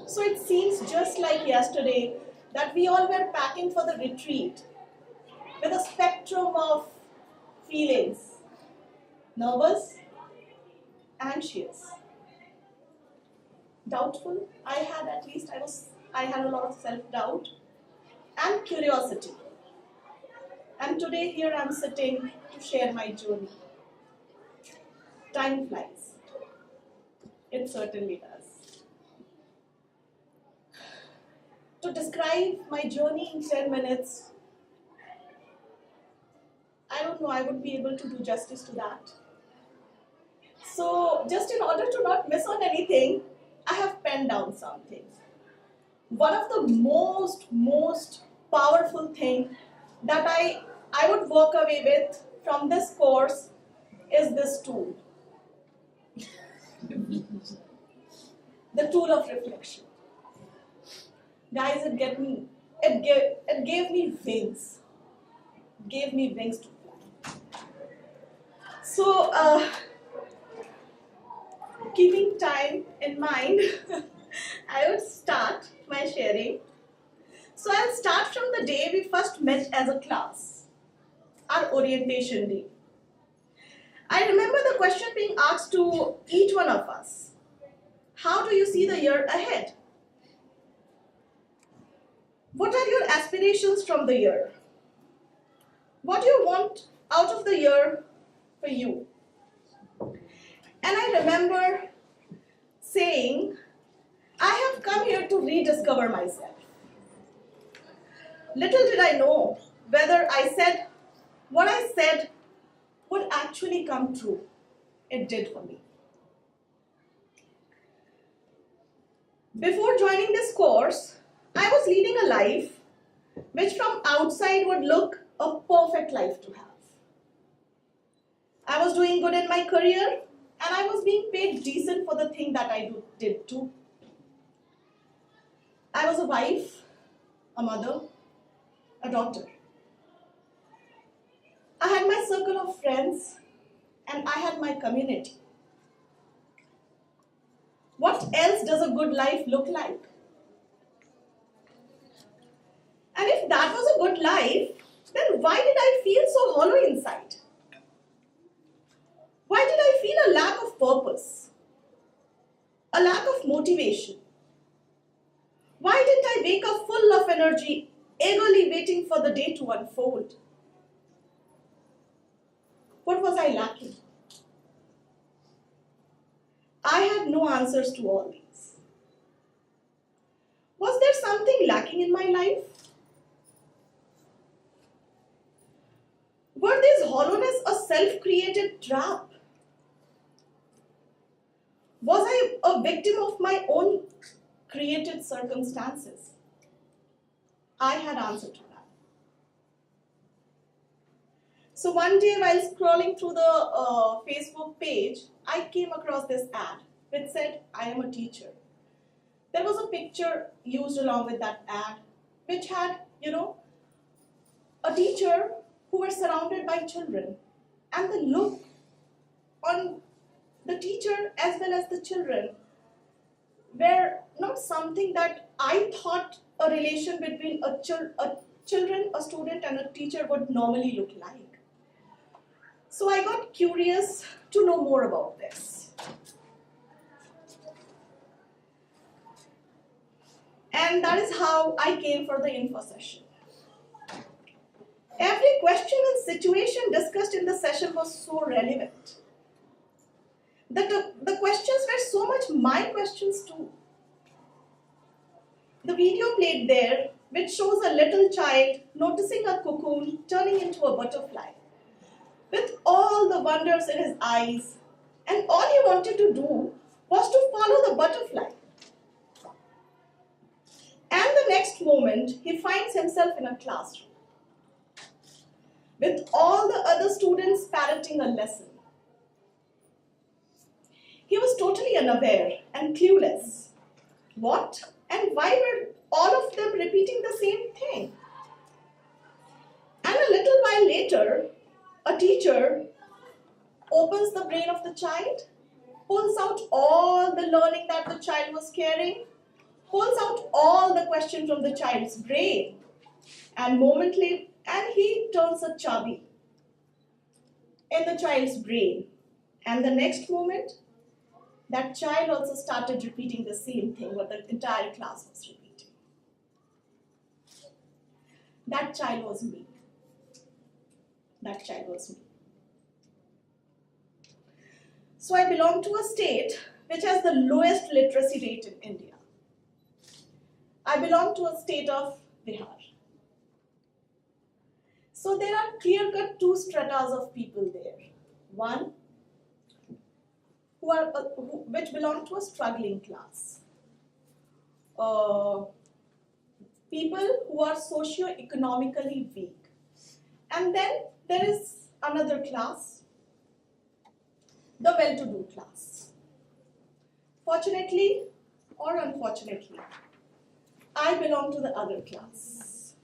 So it seems just like yesterday that we all were packing for the retreat with a spectrum of feelings: nervous, anxious, doubtful. I had a lot of self-doubt and curiosity. And today here I'm sitting to share my journey. Time flies. It certainly does. To describe my journey in 10 minutes, I don't know I would be able to do justice to that. So just in order to not miss on anything, I have penned down something. One of the most powerful thing that I would walk away with from this course is this tool. The tool of reflection. Guys, it gave me wings. Gave me wings to fly. So, keeping time in mind, I would start my sharing. So I'll start from the day we first met as a class, our orientation day. I remember the question being asked to each one of us: how do you see the year ahead? What are your aspirations from the year? What do you want out of the year for you? And I remember saying, I have come here to rediscover myself. Little did I know whether what I said would actually come true. It did for me. Before joining this course, I was leading a life which from outside would look a perfect life to have. I was doing good in my career and I was being paid decent for the thing that I did too. I was a wife, a mother, a daughter. I had my circle of friends and I had my community. What else does a good life look like? And if that was a good life, then why did I feel so hollow inside? Why did I feel a lack of purpose? A lack of motivation? Why didn't I wake up full of energy, eagerly waiting for the day to unfold? What was I lacking? I had no answers to all these. Was there something lacking in my life? Were this hollowness a self-created trap? Was I a victim of my own created circumstances? I had answer to that. So one day while scrolling through the Facebook page, I came across this ad which said, I am a teacher. There was a picture used along with that ad which had, a teacher who were surrounded by children, and the look on the teacher as well as the children were not something that I thought a relation between a student and a teacher would normally look like. So I got curious to know more about this. And that is how I came for the info session. Every question and situation discussed in the session was so relevant. The questions were so much my questions too. The video played there, which shows a little child noticing a cocoon turning into a butterfly, with all the wonders in his eyes, and all he wanted to do was to follow the butterfly. And the next moment, he finds himself in a classroom, with all the other students parroting a lesson. He was totally unaware and clueless. What and why were all of them repeating the same thing? And a little while later, a teacher opens the brain of the child, pulls out all the learning that the child was carrying, pulls question from the child's brain, and momently, and he turns a chabi in the child's brain. And the next moment, that child also started repeating the same thing what the entire class was repeating. That child was me. That child was me. So I belong to a state which has the lowest literacy rate in India. I belong to a state of Bihar. So there are clear-cut two stratas of people there. One, which belong to a struggling class. People who are socio-economically weak. And then there is another class, the well-to-do class. Fortunately or unfortunately, I belong to the other class.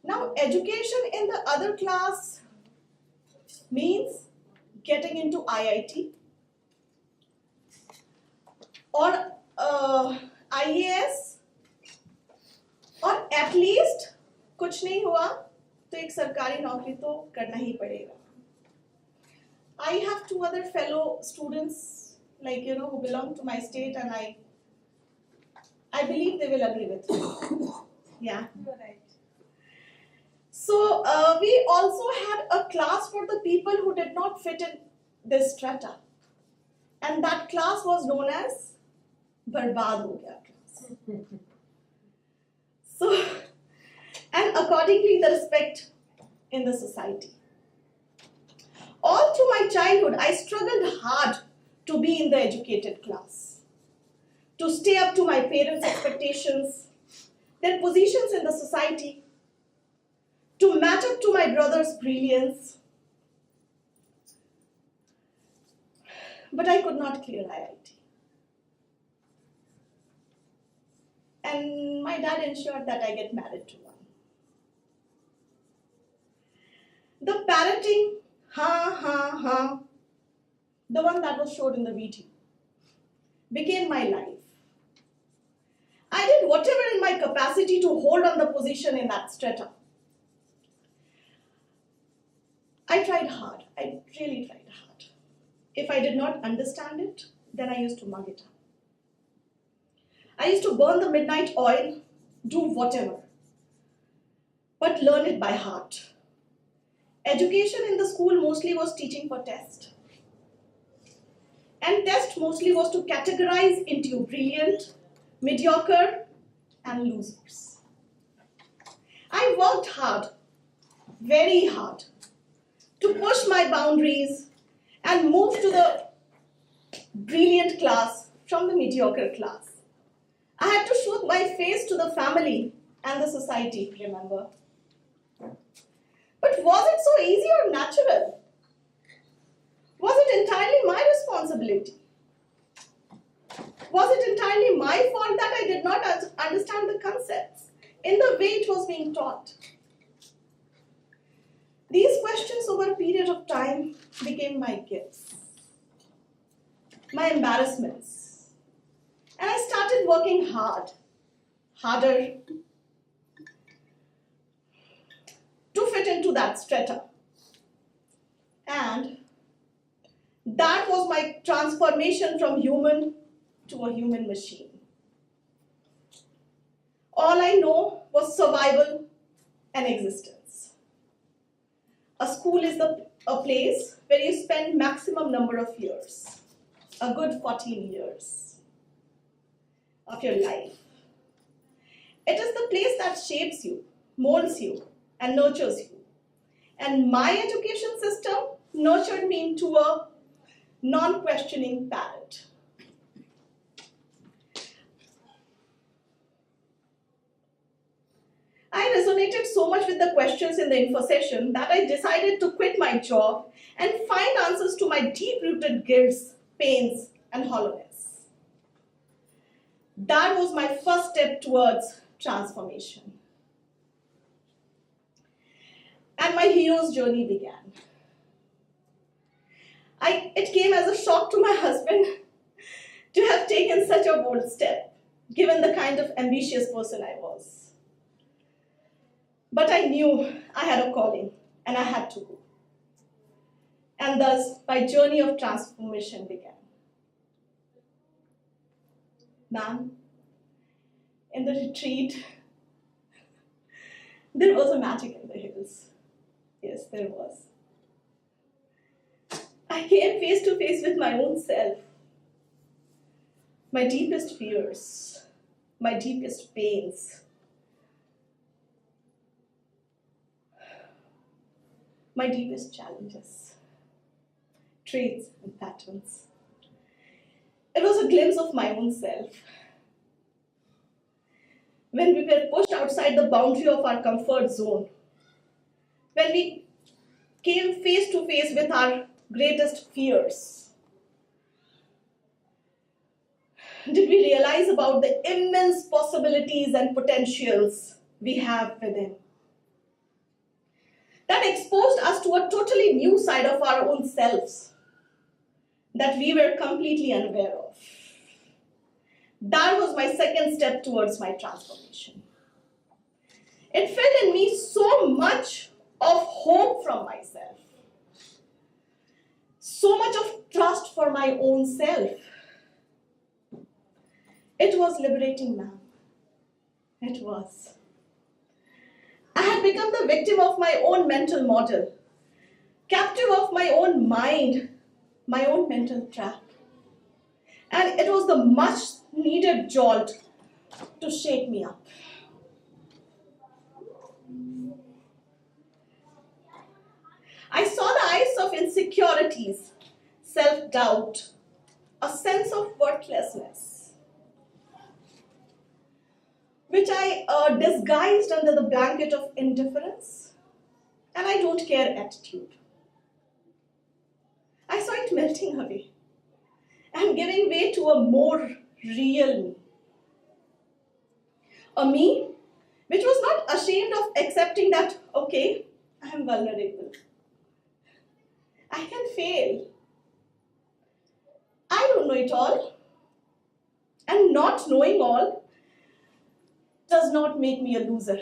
Now, education in the other class means getting into IIT or IAS, और at least कुछ नहीं हुआ तो एक सरकारी नौकरी तो करना ही पड़ेगा. I have two other fellow students, who belong to my state, and I believe they will agree with me. Yeah. You're right. So we also had a class for the people who did not fit in this strata, and that class was known as Barbad Ho Gaya class. So, and accordingly, the respect in the society. All through my childhood, I struggled hard to be in the educated class, to stay up to my parents' expectations, their positions in the society, to match up to my brother's brilliance. But I could not clear IIT. And my dad ensured that I get married to one. The parenting, the one that was showed in the video, became my life. I did whatever in my capacity to hold on the position in that strata. I tried hard. I really tried hard. If I did not understand it, then I used to mug it up. I used to burn the midnight oil, do whatever, but learn it by heart. Education in the school mostly was teaching for test. And test mostly was to categorize into brilliant, mediocre, and losers. I worked hard, very hard, to push my boundaries and move to the brilliant class from the mediocre class. I had to show my face to the family and the society, remember? But was it so easy or natural? Was it entirely my responsibility? Was it entirely my fault that I did not understand the concepts in the way it was being taught? These questions over a period of time became my gifts, my embarrassments. And I started working harder, to fit into that strata. And that was my transformation from human to a human machine. All I know was survival and existence. A school is a place where you spend maximum number of years, a good 14 years of your life. It is the place that shapes you, molds you, and nurtures you. And my education system nurtured me into a non-questioning parent. I resonated so much with the questions in the info session that I decided to quit my job and find answers to my deep-rooted guilts, pains, and hollowness. That was my first step towards transformation. And my hero's journey began. It came as a shock to my husband to have taken such a bold step. given the kind of ambitious person I was. But I knew I had a calling and I had to go. And thus, my journey of transformation began. Ma'am, in the retreat, there was a magic in the hills. Yes, there was. I came face to face with my own self, my deepest fears, my deepest pains, my deepest challenges, traits and patterns. It was a glimpse of my own self. When we were pushed outside the boundary of our comfort zone, when we came face to face with our greatest fears, did we realize about the immense possibilities and potentials we have within? That exposed us to a totally new side of our own selves that we were completely unaware of. That was my second step towards my transformation. It filled in me so much of hope from myself, so much of trust for my own self. It was liberating, ma'am. It was. I had become the victim of my own mental model, captive of my own mind, my own mental trap. And it was the much needed jolt to shake me up. I saw the eyes of insecurities, self-doubt, a sense of worthlessness, which I disguised under the blanket of indifference and I don't care attitude. I saw it melting away and giving way to a more real me. A me which was not ashamed of accepting that, okay, I am vulnerable. I can fail. I don't know it all. And not knowing all does not make me a loser.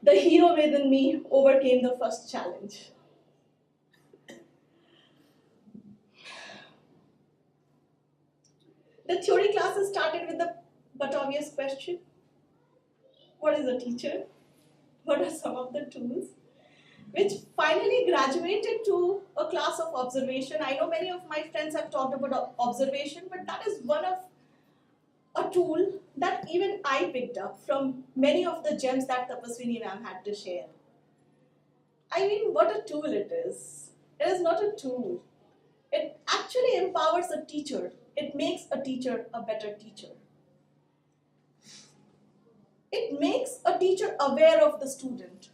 The hero within me overcame the first challenge. The theory classes started with the but obvious question: what is a teacher? What are some of the tools? Which finally graduated to a class of observation. I know many of my friends have talked about observation, but that is one of a tool that even I picked up from many of the gems that Tapaswini ma'am had to share. I mean, what a tool it is. It is not a tool. It actually empowers a teacher. It makes a teacher a better teacher. It makes a teacher aware of the student.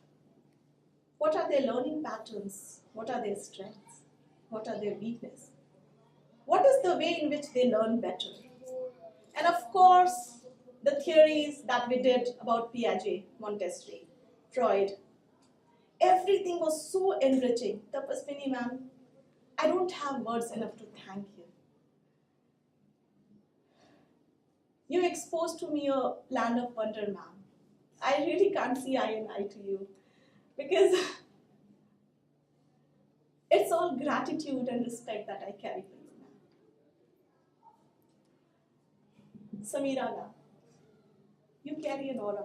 What are their learning patterns? What are their strengths? What are their weaknesses? What is the way in which they learn better? And of course, the theories that we did about Piaget, Montessori, Freud, everything was so enriching. Tapaswini ma'am, I don't have words enough to thank you. You exposed to me a land of wonder, ma'am. I really can't see eye and eye to you because it's all gratitude and respect that I carry for you, ma'am. Seema, ma'am, you carry an aura.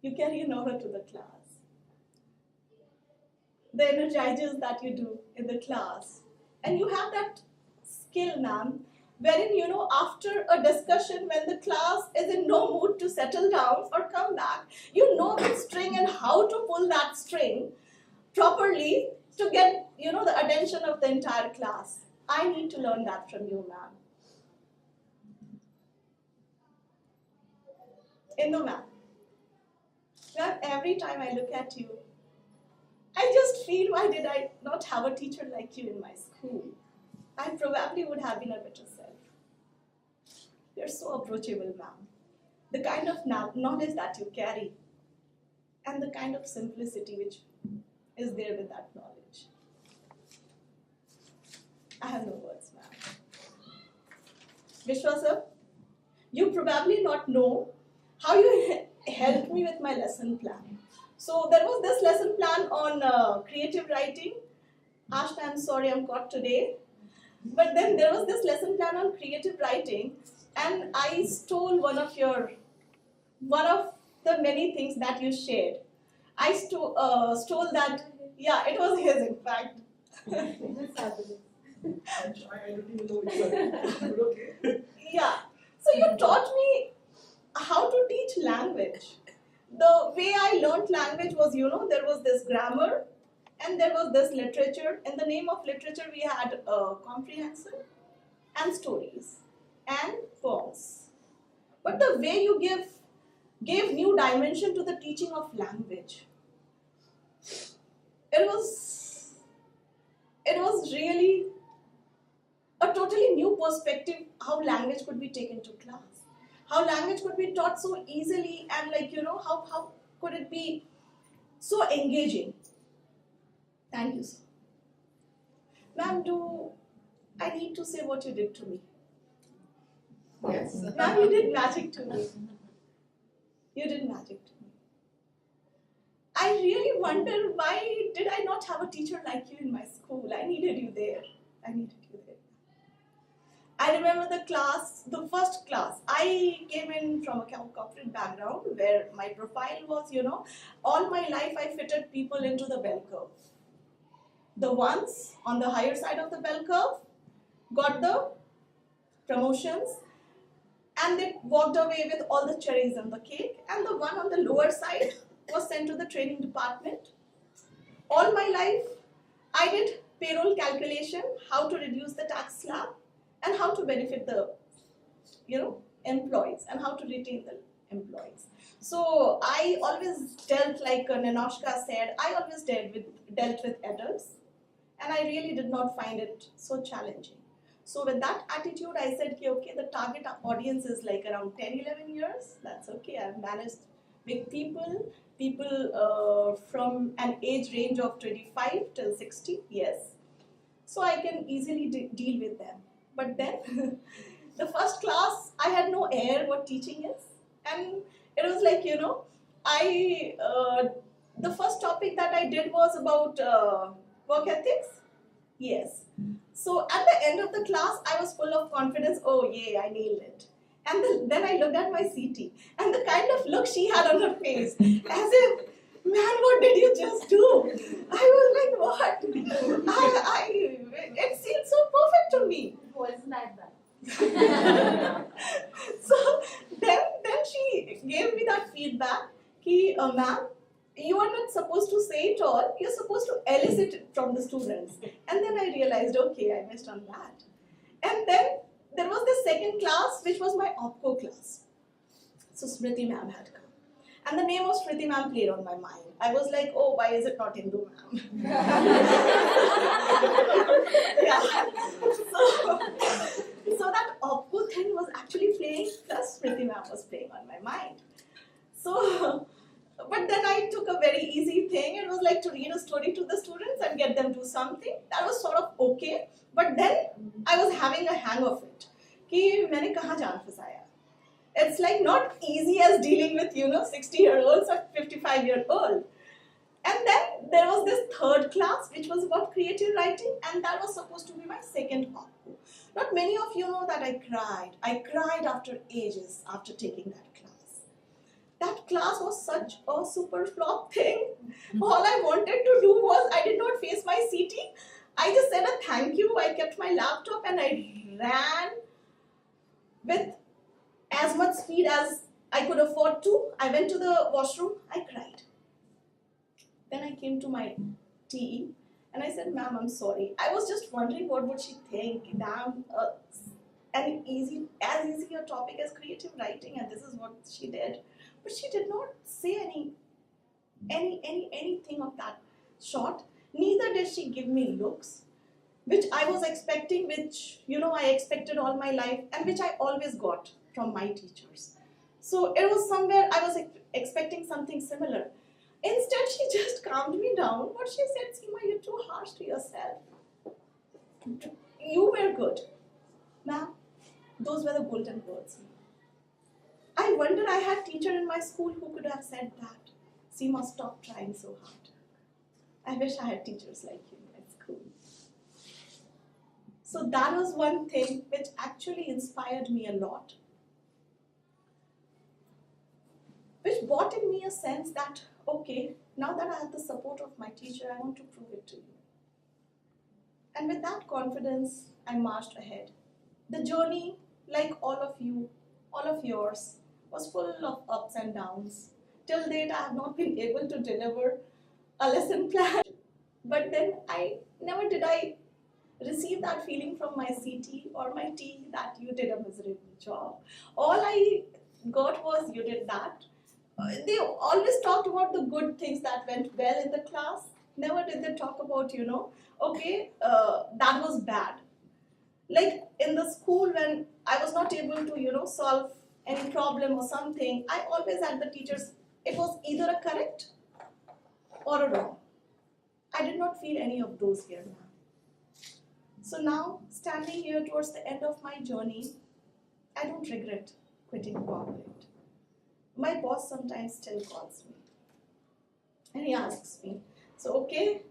You carry an aura to the class. The energizers that you do in the class. And you have that skill, ma'am, wherein, after a discussion, when the class is in no mood to settle down or come back, you know which string and how to pull that string properly to get, the attention of the entire class. I need to learn that from you, ma'am. Ma'am, every time I look at you, I just feel, why did I not have a teacher like you in my school? I probably would have been a better self. You're so approachable, ma'am. The kind of knowledge that you carry and the kind of simplicity which is there with that knowledge. I have no words, ma'am. Vishwa sir, you probably not know how you helped me with my lesson plan. So there was this lesson plan on creative writing. Ashna, I'm sorry I'm caught today. But then there was this lesson plan on creative writing, and I stole one of the many things that you shared. I stole that. Yeah, it was his, in fact. That's fabulous. I don't even know which one. But okay. Yeah. So you taught me how to teach language. The way I learned language was, there was this grammar and there was this literature. In the name of literature, we had comprehension and stories and poems. But the way you gave new dimension to the teaching of language, it was really a totally new perspective how language could be taken to class, how language could be taught so easily, and how could it be so engaging. Thank you, sir. Ma'am, do I need to say what you did to me? Yes. Ma'am, you did magic to me. You did magic to me. I really wonder, why did I not have a teacher like you in my school? I needed you there. I remember the first class. I came in from a corporate background where my profile was, all my life I fitted people into the bell curve. The ones on the higher side of the bell curve got the promotions and they walked away with all the cherries on the cake, and the one on the lower side was sent to the training department. All my life, I did payroll calculation, how to reduce the tax slab, and how to benefit the, employees, and how to retain the employees. So I always dealt, like Nanoshka said, I always dealt with adults, and I really did not find it so challenging. So with that attitude, I said, okay, the target audience is like around 10, 11 years. That's okay. I've managed big people from an age range of 25 till 60, yes. So I can easily deal with them. But then, the first class, I had no air what teaching is. And it was like, the first topic that I did was about work ethics. Yes. So at the end of the class, I was full of confidence. Oh, yeah, I nailed it. And then I looked at my CT, and the kind of look she had on her face, as if, man, what did you just do? I was like, what? It seemed so perfect to me. It wasn't that bad. So then she gave me that feedback, ma'am, you are not supposed to say it all, you're supposed to elicit it from the students. And then I realized, okay, I missed on that. And then there was the second class, which was my OPCO class. So Smriti ma'am had come. And the name of Smriti ma'am played on my mind. I was like, oh, why is it not Hindu ma'am? Yeah. So that OPCO thing was actually playing, plus Smriti ma'am was playing on my mind. So, but then I took a very easy thing. It was like to read a story to the students and get them to do something. That was sort of okay. But then I was having a hang of it. कि मैंने कहाँ जान फंसाया? It's like not easy as dealing with 60-year-olds or 55-year-old. And then there was this third class which was about creative writing, and that was supposed to be my second OPCO. Not many of you know that I cried. I cried after ages after taking that class. That class was such a super flop thing. All I wanted to do was, I did not face my CT. I just said a thank you. I kept my laptop and I ran with as much speed as I could afford to. I went to the washroom. I cried. Then I came to my TE and I said, ma'am, I'm sorry. I was just wondering what would she think. Damn, as easy a topic as creative writing, and this is what she did. But she did not say anything of that sort. Neither did she give me looks, which I was expecting, which I expected all my life, and which I always got from my teachers. So it was somewhere I was expecting something similar. Instead, she just calmed me down. What she said, Seema, you're too harsh to yourself. You were good. Ma'am, Those were the golden words. I wonder I had teacher in my school who could have said that. Seema, stop trying so hard. I wish I had teachers like you at school. So that was one thing which actually inspired me a lot. Which brought in me a sense that, okay, now that I have the support of my teacher, I want to prove it to you. And with that confidence, I marched ahead. The journey, like all of you, all of yours, was full of ups and downs. Till date, I have not been able to deliver a lesson plan. But then never did I receive that feeling from my CT or my T that you did a miserable job. All I got was you did that. They always talked about the good things that went well in the class. Never did they talk about, okay, that was bad. Like in the school when I was not able to, solve any problem or something, I always had the teachers, it was either a correct or a wrong. I did not feel any of those here now. So now, standing here towards the end of my journey, I don't regret quitting corporate. My boss sometimes still calls me and he asks me, so okay,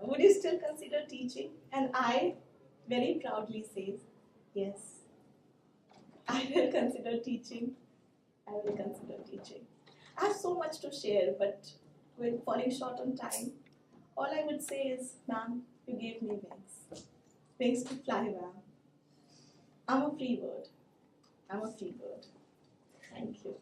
would you still consider teaching? And I very proudly say, yes, I will consider teaching. I will consider teaching. I have so much to share, but we're falling short on time. All I would say is, ma'am, you gave me wings. Wings to fly, ma'am. I'm a free bird. I'm a free bird. Thank you.